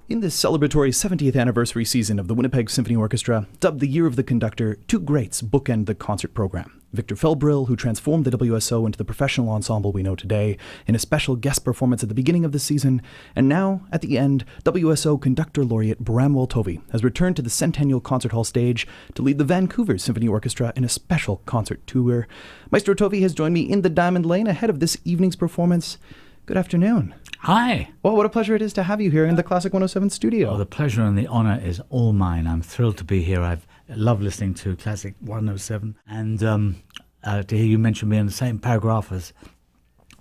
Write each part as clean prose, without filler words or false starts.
In this celebratory 70th anniversary season of the Winnipeg Symphony Orchestra, dubbed the Year of the Conductor, two greats bookend the concert program. Victor Felbrill, who transformed the WSO into the professional ensemble we know today, in a special guest performance at the beginning of the season, and now, at the end, WSO Conductor Laureate Bramwell Tovey has returned to the Centennial Concert Hall stage to lead the Vancouver Symphony Orchestra in a special concert tour. Maestro Tovey has joined me in the Diamond Lane ahead of this evening's performance. Good afternoon. Hi. Well, what a pleasure it is to have you here in the Classic 107 studio. Well, the pleasure and the honor is all mine. I'm thrilled to be here. I've loved listening to Classic 107 and to hear you mention me in the same paragraph as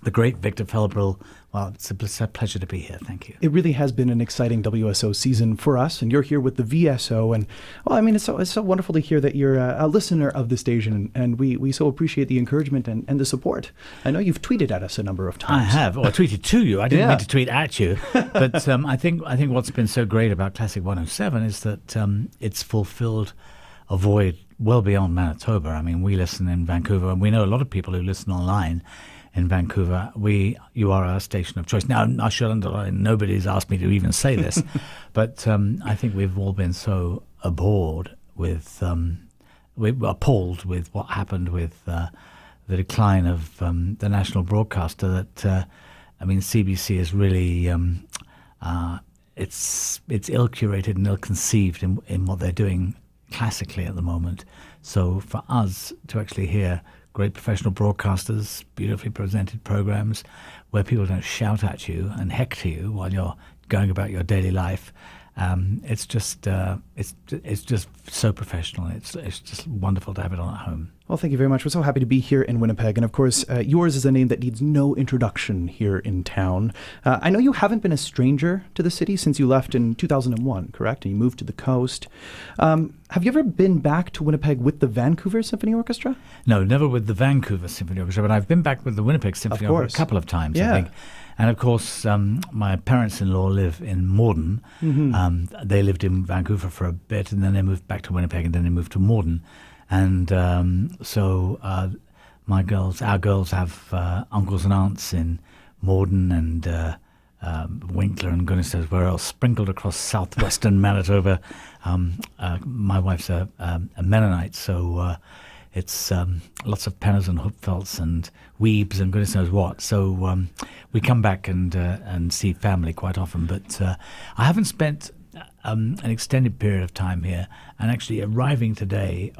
the great Victor Felbrill. Well, it's a pleasure to be here. Thank you. It really has been an exciting WSO season for us, and you're here with the VSO. And, well, I mean, it's so wonderful to hear that you're a listener of the station, and we so appreciate the encouragement and the support. I know you've tweeted at us a number of times. I have. Or I tweeted to you. I didn't mean to tweet at you. But I think what's been so great about Classic 107 is that it's fulfilled a void well beyond Manitoba. I mean, we listen in Vancouver, and we know a lot of people who listen online in Vancouver. You are our station of choice. Now, I should underline, nobody's asked me to even say this, but I think we've all been so aboard with, we're appalled with what happened with the decline of the national broadcaster. That I mean, CBC is really it's ill-curated and ill-conceived in what they're doing classically at the moment. So for us to actually hear great professional broadcasters, beautifully presented programs where people don't shout at you and hector you while you're going about your daily life. It's just so professional. It's just wonderful to have it on at home. Well, thank you very much. We're so happy to be here in Winnipeg. And of course, yours is a name that needs no introduction here in town. I know you haven't been a stranger to the city since you left in 2001, correct? And you moved to the coast. Have you ever been back to Winnipeg with the Vancouver Symphony Orchestra? No, never with the Vancouver Symphony Orchestra, but I've been back with the Winnipeg Symphony Orchestra a couple of times, I think. And of course, my parents-in-law live in Morden. Mm-hmm. They lived in Vancouver for a bit, and then they moved back to Winnipeg, and then they moved to Morden. And so our girls have uncles and aunts in Morden and Winkler and goodness knows where else, sprinkled across southwestern Manitoba. My wife's a Mennonite, so it's lots of Penners and Hupfelds and Weebs and goodness knows what. So we come back and see family quite often. But I haven't spent an extended period of time here, and actually arriving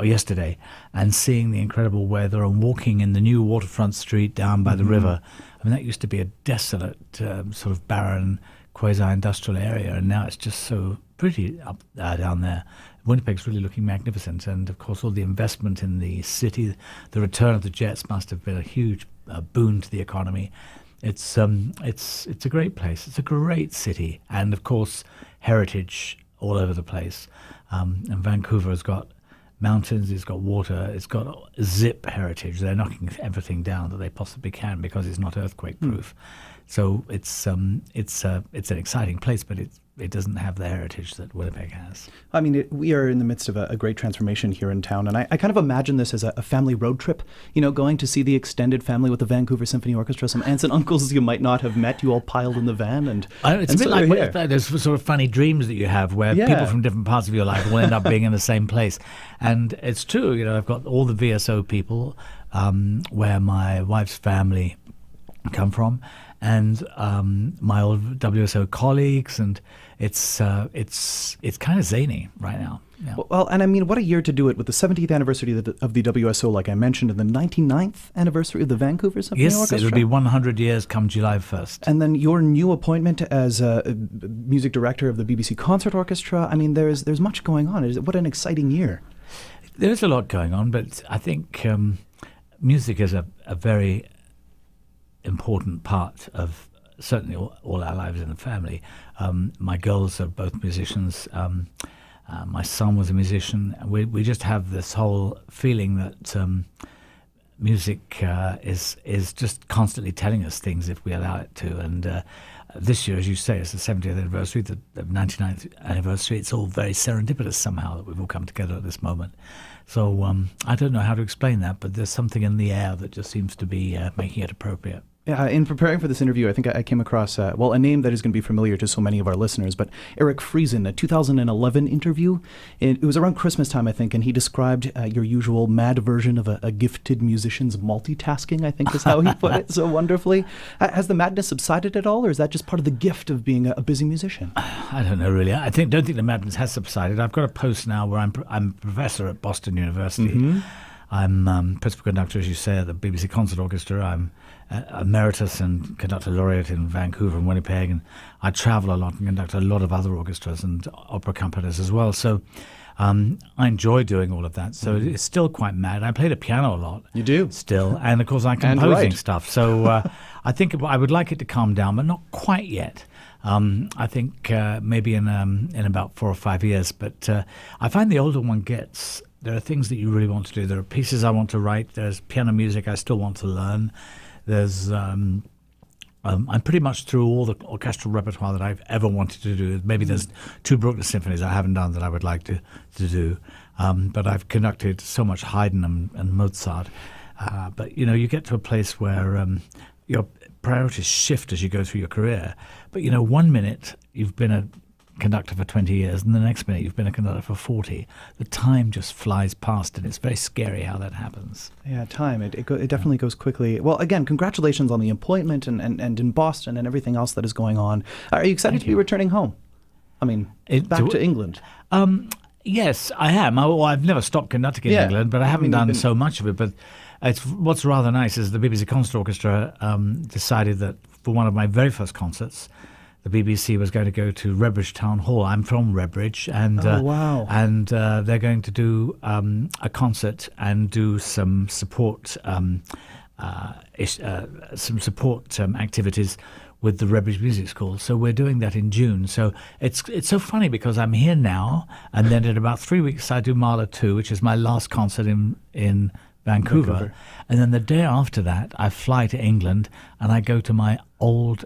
yesterday and seeing the incredible weather and walking in the new waterfront street down by the river. I mean, that used to be a desolate, sort of barren, quasi-industrial area, and now it's just so pretty up down there. Winnipeg's really looking magnificent, and of course all the investment in the city, the return of the jets must have been a huge boon to the economy. It's a great place. It's a great city, and of course heritage all over the place. And Vancouver has got mountains, it's got water, it's got zip heritage. They're knocking everything down that they possibly can because it's not earthquake proof. So it's an exciting place, but it doesn't have the heritage that Winnipeg has. I mean, we are in the midst of a great transformation here in town, and I kind of imagine this as a family road trip, going to see the extended family with the Vancouver Symphony Orchestra, some aunts and uncles you might not have met, you all piled in the van. And it's a bit like those sort of funny dreams that you have where people from different parts of your life will end up being in the same place. And it's true, I've got all the VSO people where my wife's family come from, and my old WSO colleagues, and it's kind of zany right now. Yeah. Well, and I mean, what a year to do it with the 70th anniversary of the WSO, like I mentioned, and the 99th anniversary of the Vancouver Symphony Orchestra. Yes, it'll be 100 years come July 1st. And then your new appointment as music director of the BBC Concert Orchestra. I mean, there's much going on. What an exciting year. There's a lot going on, but I think music is a very important part of certainly all our lives in the family. My girls are both musicians. My son was a musician. We just have this whole feeling that music is just constantly telling us things if we allow it to. And this year, as you say, it's the 70th anniversary, the 99th anniversary. It's all very serendipitous somehow that we've all come together at this moment. So I don't know how to explain that, but there's something in the air that just seems to be making it appropriate. In preparing for this interview, I think I came across, a name that is going to be familiar to so many of our listeners, but Eric Friesen, a 2011 interview. It was around Christmas time, I think, and he described your usual mad version of a gifted musician's multitasking, I think is how he put it so wonderfully. Has the madness subsided at all, or is that just part of the gift of being a busy musician? I don't know, really. Don't think the madness has subsided. I've got a post now where I'm a professor at Boston University. Mm-hmm. I'm principal conductor, as you say, at the BBC Concert Orchestra. I'm emeritus and conductor laureate in Vancouver and Winnipeg, and I travel a lot and conduct a lot of other orchestras and opera companies as well. So I enjoy doing all of that. So it's still quite mad. I play the piano a lot. You do? Still. And, of course, I'm composing stuff. So I think I would like it to calm down, but not quite yet. I think maybe in about 4 or 5 years. But I find the older one gets... There are things that you really want to do. There are pieces I want to write. There's piano music I still want to learn. There's I'm pretty much through all the orchestral repertoire that I've ever wanted to do. Maybe there's 2 Bruckner symphonies I haven't done that I would like to do. But I've conducted so much Haydn and Mozart. But, you get to a place where your priorities shift as you go through your career. But, 1 minute you've been a conductor for 20 years, and the next minute you've been a conductor for 40. The time just flies past, and it's very scary how that happens. Yeah, time. It definitely goes quickly. Well, again, congratulations on the appointment and in Boston and everything else that is going on. Are you excited to be returning home? I mean, back to England. Yes, I am. I've never stopped conducting in England, but I haven't done so much of it. But what's rather nice is the BBC Concert Orchestra decided that for one of my very first concerts, the BBC was going to go to Redbridge Town Hall. I'm from Redbridge, and and they're going to do a concert and do some support activities with the Redbridge Music School. So we're doing that in June. So it's so funny because I'm here now, and then in about 3 weeks I do Mahler 2, which is my last concert in Vancouver. And then the day after that, I fly to England and I go to my old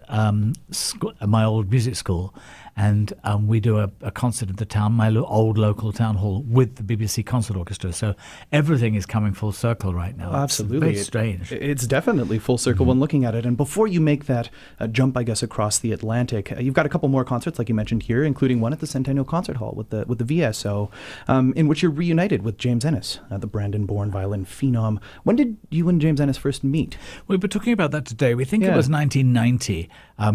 music school, and we do a concert at the town, my old local town hall, with the BBC Concert Orchestra. So everything is coming full circle right now. Absolutely. It's very strange. It's definitely full circle when looking at it. And before you make that jump, I guess, across the Atlantic, you've got a couple more concerts, like you mentioned here, including one at the Centennial Concert Hall with the VSO, in which you're reunited with James Ennis, the Brandon-born violin phenom. When did you and James Ennis first meet? We were talking about that today. We think it was 1990.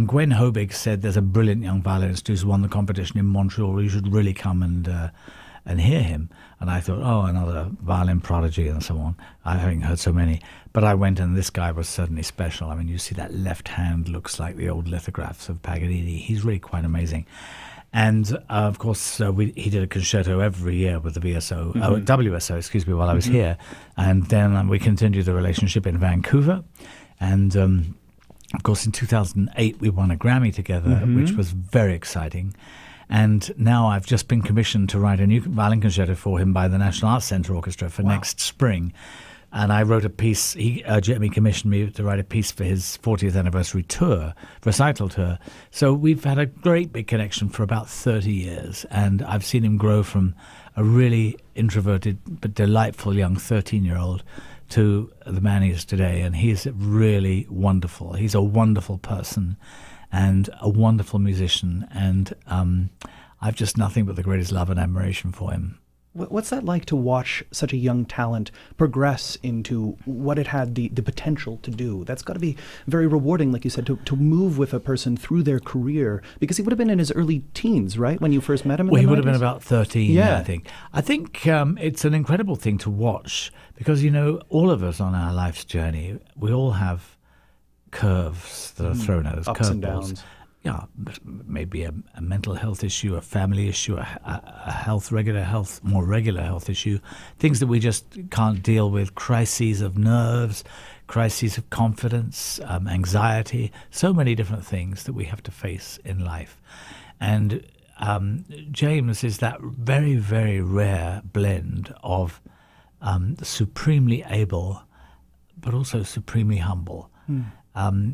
Gwen Hobig said there's a brilliant young violinist who's won the competition in Montreal. You should really come and hear him. And I thought, another violin prodigy and so on. I haven't heard so many. But I went, and this guy was certainly special. I mean, you see that left hand looks like the old lithographs of Paganini. He's really quite amazing. And, of course, he did a concerto every year with the VSO, WSO, excuse me, while I was here. And then we continued the relationship in Vancouver. And, of course, in 2008, we won a Grammy together, which was very exciting. And now I've just been commissioned to write a new violin concerto for him by the National Arts Centre Orchestra for next spring. And I wrote a piece. Jeremy commissioned me to write a piece for his 40th anniversary tour, recital tour. So we've had a great big connection for about 30 years. And I've seen him grow from a really introverted but delightful young 13-year-old to the man he is today. And he's really wonderful. He's a wonderful person and a wonderful musician. And I've just nothing but the greatest love and admiration for him. What's that like to watch such a young talent progress into what it had the potential to do? That's got to be very rewarding, like you said, to move with a person through their career, because he would have been in his early teens, right, when you first met him? Well, he would have been about 13, I think. I think it's an incredible thing to watch because, all of us on our life's journey, we all have curves that are thrown at us, ups and downs. Yeah, maybe a mental health issue, a family issue, a more regular health issue, things that we just can't deal with, crises of nerves, crises of confidence, anxiety, so many different things that we have to face in life. And James is that very, very rare blend of supremely able but also supremely humble.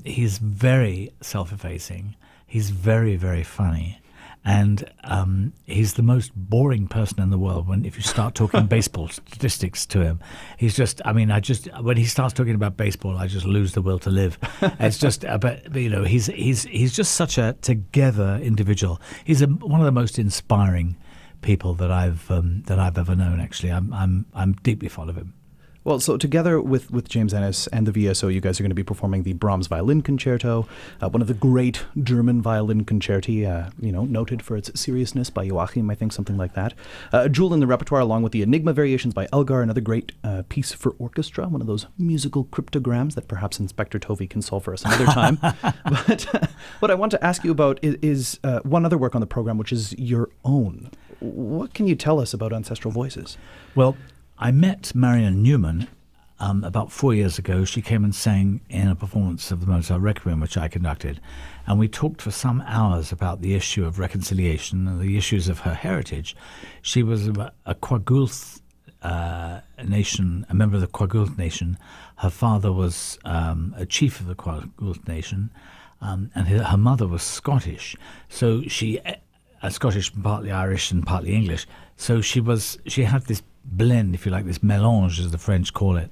He's very self-effacing. He's very, very funny. And he's the most boring person in the world. If you start talking baseball statistics to him, he's just. I mean, when he starts talking about baseball, I just lose the will to live. It's just, but he's just such a together individual. He's one of the most inspiring people that I've ever known. Actually, I'm deeply fond of him. Well, so together with James Ennis and the VSO, you guys are going to be performing the Brahms Violin Concerto, one of the great German violin concerti, noted for its seriousness by Joachim, I think, something like that. A jewel in the repertoire, along with the Enigma Variations by Elgar, another great piece for orchestra, one of those musical cryptograms that perhaps Inspector Tovey can solve for us another time. But what I want to ask you about is one other work on the program, which is your own. What can you tell us about Ancestral Voices? Well, I met Marion Newman about 4 years ago. She came and sang in a performance of the Mozart Requiem, which I conducted. And we talked for some hours about the issue of reconciliation and the issues of her heritage. She was a Kwagulth nation, a member of the Kwagulth nation. Her father was a chief of the Kwagulth nation, and her mother was Scottish. So she, Scottish, partly Irish and partly English. So she had this blend, if you like, this mélange, as the French call it,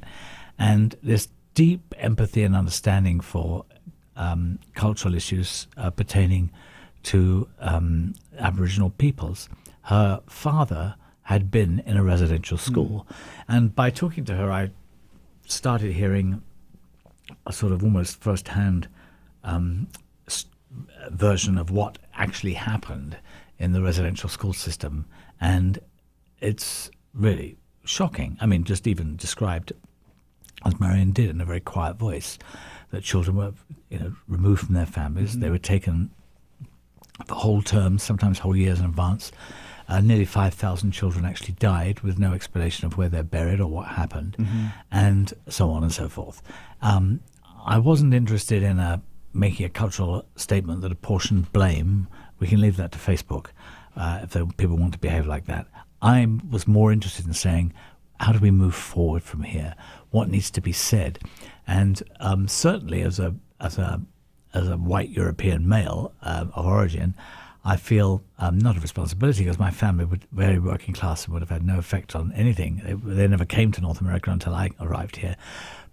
and this deep empathy and understanding for cultural issues pertaining to Aboriginal peoples. Her father had been in a residential school, and by talking to her, I started hearing a sort of almost first-hand version of what actually happened in the residential school system, and it's really shocking. I mean, just even described, as Marion did in a very quiet voice, that children were, removed from their families. Mm-hmm. They were taken for whole terms, sometimes whole years in advance. Nearly 5,000 children actually died with no explanation of where they're buried or what happened, and so on and so forth. I wasn't interested in making a cultural statement that apportioned blame. We can leave that to Facebook if people want to behave like that. I was more interested in saying, how do we move forward from here? What needs to be said? And certainly, as a white European male of origin, I feel not a responsibility, because my family were very working class and would have had no effect on anything. They never came to North America until I arrived here.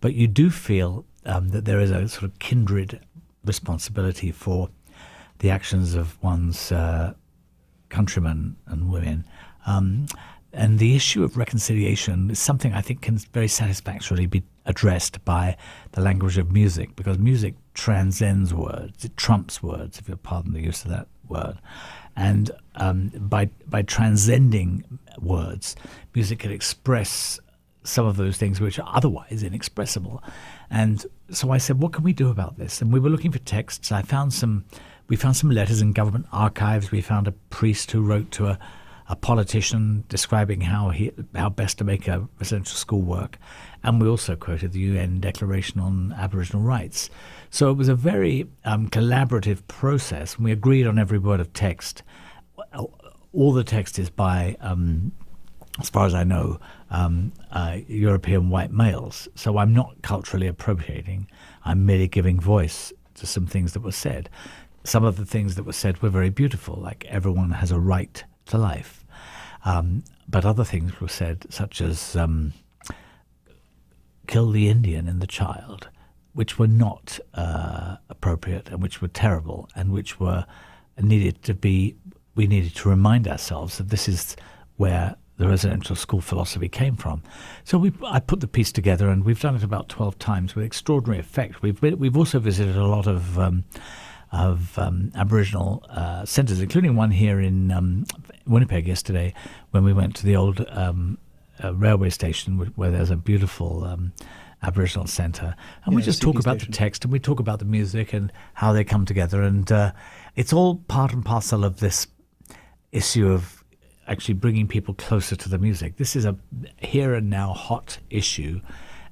But you do feel that there is a sort of kindred responsibility for the actions of one's countrymen and women. And the issue of reconciliation is something I think can very satisfactorily be addressed by the language of music, because music transcends words. It trumps words, if you'll pardon the use of that word. And by transcending words, music can express some of those things which are otherwise inexpressible. And so I said, what can we do about this? And we were looking for texts. We found some letters in government archives. We found a priest who wrote to a politician describing how best to make a residential school work. And we also quoted the UN Declaration on Aboriginal Rights. So it was a very collaborative process, and we agreed on every word of text. All the text is by, as far as I know, European white males. So I'm not culturally appropriating. I'm merely giving voice to some things that were said. Some of the things that were said were very beautiful, like everyone has a right to life. But other things were said, such as kill the Indian in the child, which were not appropriate and which were terrible and which were we needed to remind ourselves that this is where the residential school philosophy came from. So I put the piece together, and we've done it about 12 times with extraordinary effect. We've also visited a lot of Aboriginal centres, including one here in Winnipeg yesterday, when we went to the old railway station where there's a beautiful Aboriginal centre. And we just talk about the text, and we talk about the music and how they come together. And it's all part and parcel of this issue of actually bringing people closer to the music. This is a here and now hot issue,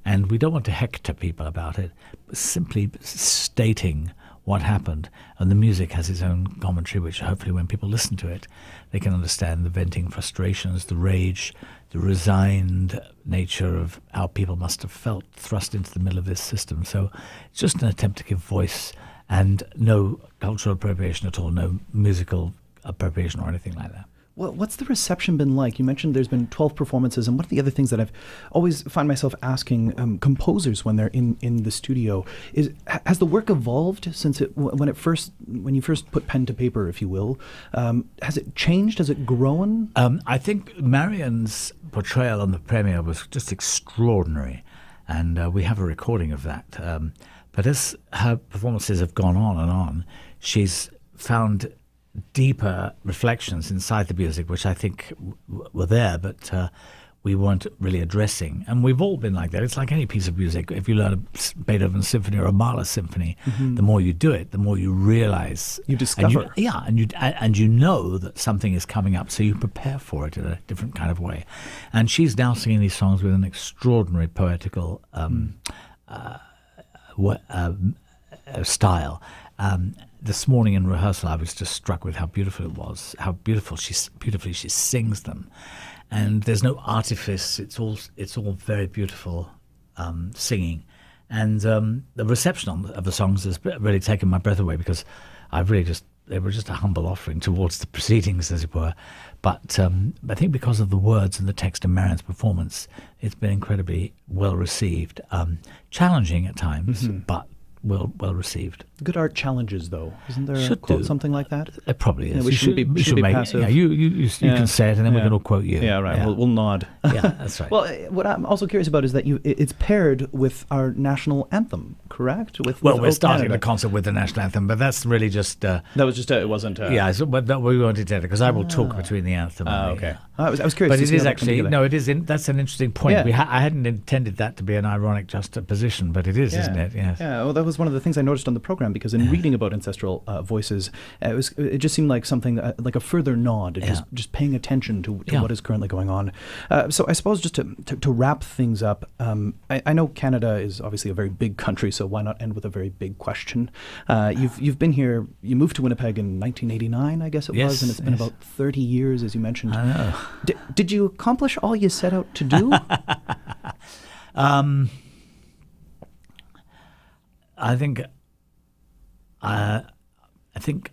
and we don't want to hector people about it, but simply stating what happened. And the music has its own commentary, which hopefully when people listen to it, they can understand the venting frustrations, the rage, the resigned nature of how people must have felt thrust into the middle of this system. So it's just an attempt to give voice, and no cultural appropriation at all, no musical appropriation or anything like that. Well, what's the reception been like? You mentioned there's been 12 performances, and one of the other things that I've always find myself asking composers when they're in the studio is, has the work evolved since when you first put pen to paper, if you will? Has it changed? Has it grown? I think Marion's portrayal on the premiere was just extraordinary, and we have a recording of that. But as her performances have gone on, she's found deeper reflections inside the music, which I think were there, but we weren't really addressing. And we've all been like that. It's like any piece of music. If you learn a Beethoven symphony or a Mahler symphony, the more you do it, the more you realize. You discover. And you know that something is coming up, so you prepare for it in a different kind of way. And she's now singing these songs with an extraordinary poetical style. This morning in rehearsal, I was just struck with how beautiful it was, how beautifully she sings them, and there's no artifice. It's all very beautiful singing, and the reception of the songs has really taken my breath away, because they were just a humble offering towards the proceedings, as it were. But I think because of the words and the text of Marion's performance, it's been incredibly well received, challenging at times, but well received. Good art challenges, though. Isn't there a quote, something like that? It probably is. We shouldn't be passive. Yeah, you can say it, and then we can all quote you. Yeah, right. Yeah. We'll nod. Yeah, that's right. Well, what I'm also curious about is that it's paired with our national anthem, correct? We're starting the concert with the national anthem, but that's really just... that was just it wasn't... but we wanted to, because I will talk between the anthem and okay. I was curious. But it is actually... No, it is... that's an interesting point. Yeah. I hadn't intended that to be an ironic juxtaposition, but it is, isn't it? Yes. Yeah, well, that was one of the things I noticed on the program, because in reading about ancestral voices, it just seemed like something like a further nod, just paying attention to what is currently going on. So I suppose just to wrap things up, I know Canada is obviously a very big country, so why not end with a very big question? You've been here. You moved to Winnipeg in 1989, I guess it was, and it's been about 30 years, as you mentioned. I know. Did you accomplish all you set out to do? I think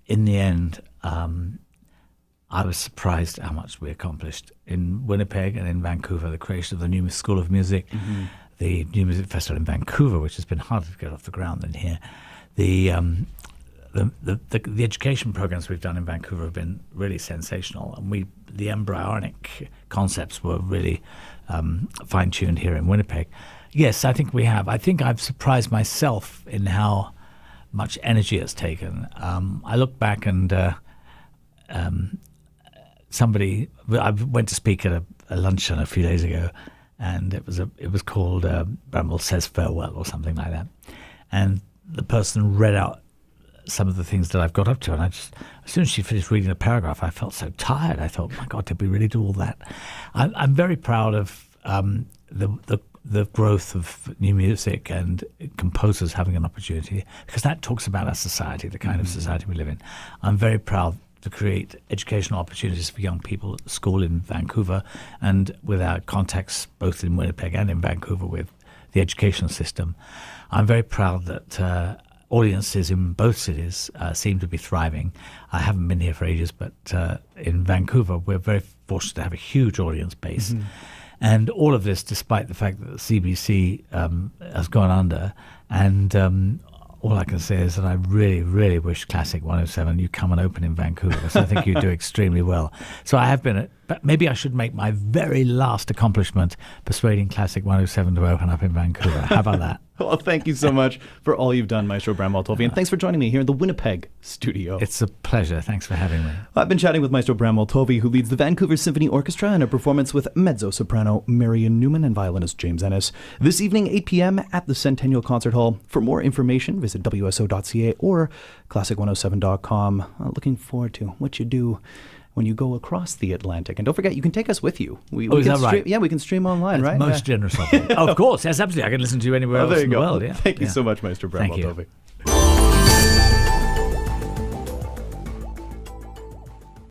in the end, I was surprised how much we accomplished in Winnipeg and in Vancouver. The creation of the new School of Music, the New Music Festival in Vancouver, which has been harder to get off the ground than here. The education programs we've done in Vancouver have been really sensational, and the embryonic concepts were really fine-tuned here in Winnipeg. Yes, I think we have. I think I've surprised myself in how much energy it's taken. I look back and I went to speak at a luncheon a few days ago, and it was called Bramwell Says Farewell or something like that, and the person read out some of the things that I've got up to, and as soon as she finished reading the paragraph, I felt so tired. I thought, my God, did we really do all that? I'm very proud of the growth of new music and composers having an opportunity, because that talks about our society, the kind of society we live in. I'm very proud to create educational opportunities for young people at the school in Vancouver, and with our contacts both in Winnipeg and in Vancouver with the education system. I'm very proud that audiences in both cities seem to be thriving. I haven't been here for ages, but in Vancouver we're very fortunate to have a huge audience base. And all of this despite the fact that the CBC has gone under. And all I can say is that I really, really wish Classic 107 you come and open in Vancouver, because I think you do extremely well. So I have been, but maybe I should make my very last accomplishment persuading Classic 107 to open up in Vancouver. How about that? Well, thank you so much for all you've done, Maestro Bramwell Tovey, and thanks for joining me here in the Winnipeg studio. It's a pleasure. Thanks for having me. I've been chatting with Maestro Bramwell Tovey, who leads the Vancouver Symphony Orchestra in a performance with mezzo-soprano Marion Newman and violinist James Ennis. This evening, 8 p.m. at the Centennial Concert Hall. For more information, visit wso.ca or classic107.com. Looking forward to what you do when you go across the Atlantic. And don't forget, you can take us with you. Is that right? Yeah, we can stream online, That's right? most generous of you. Of course, yes, absolutely. I can listen to you anywhere else in the world. Yeah. Thank you so much, Maestro Bramwell Tovey.